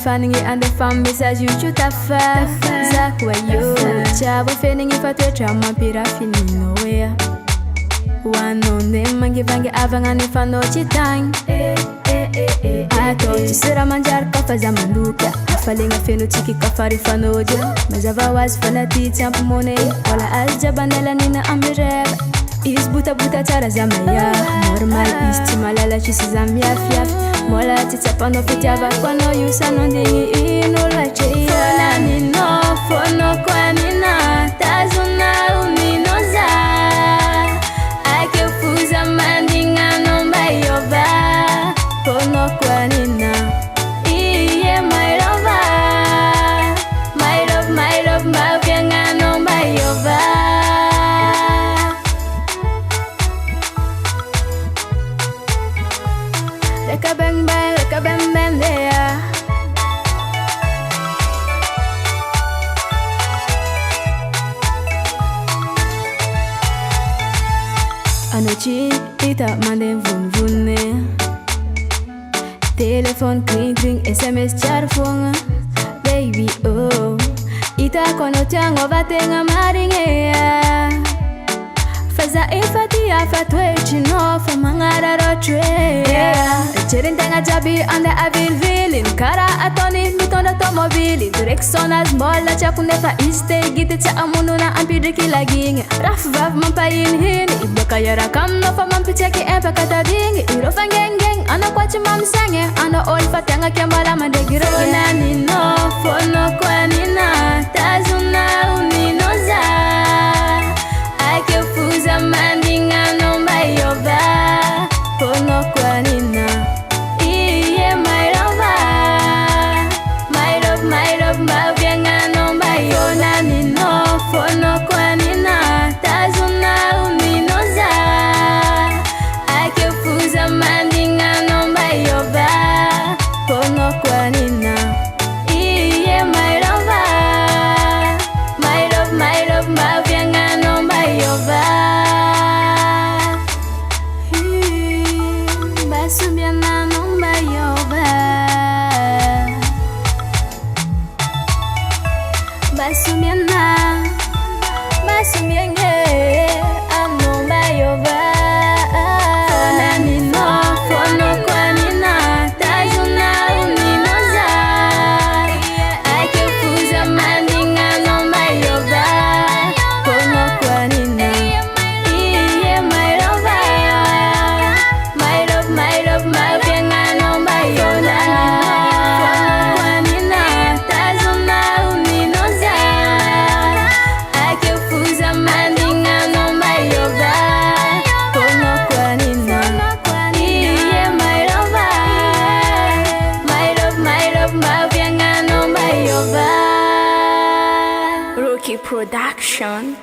faningy and the fam message you shoot a fa Zakwa yo Chavo feningy fatwetra mampira fininoya One on them mangivangi avangani fano chitang Ato chisira manjar kafa za manduka Afalinga feno chiki kafari fanoja Mazava was fanati champu mone Wala azja bandala nina amireba Is buta buta chara za maya Normal is chimalala chisi za miafiaf Mola titapa no fitiava kwa no yusa no ndingi ino la cheia Fona nino, fono kwa nina Tazuna uninoza Ake fuza mandinga no mbayoba Fono kwa nina Iye my lover My love, my love, mbavyanga no mbayoba Reka bang bang there. Anoche ita mande vun vune. Telephone cling cling SMS charfonga. Baby oh, ita kono chango vatenga maringea. Faza ifati afatwe chino fa mangara rotre. Chirintenga jabi ande avil vilin Kara atoni mitonda tomobili Direkson as mola chakunefa iste Gite cha amunu na ampidri kila ginge Raf vav mampayin hini Iboka yara kam no fa mampicheki empa kata dingi Irofa ngeng ngeng Ano kwachi mamsange Ano olfa tenga kiambala mandegiro Fona nino, fono kwa nina Tazuna uninoza Ake fuza mandinga no mbayoba Fono kwa nina Mbavyanga no mbayona nino Fono kwa nina Tazuna uninoza Ake fuza mandinga no mbayoba Fono kwa nina Iye my lover My love, my love Mbavyanga no mbayoba Basumbiana no mbayoba Basumiana, basumienge, amo mbayoba. Fona nino, fono kwa nina, tazuna uninoza. Ake fuza mandinga no mbayoba. Fono kwa nina, iye my lover. My love, my love, mbavyanga no mbayoba. Fono kwa nina, tazuna uninoza. Mandinga no mbayoba Fono kwa nina Iye my lover My love, my love Mbavyanga no mbayoba Rookie Production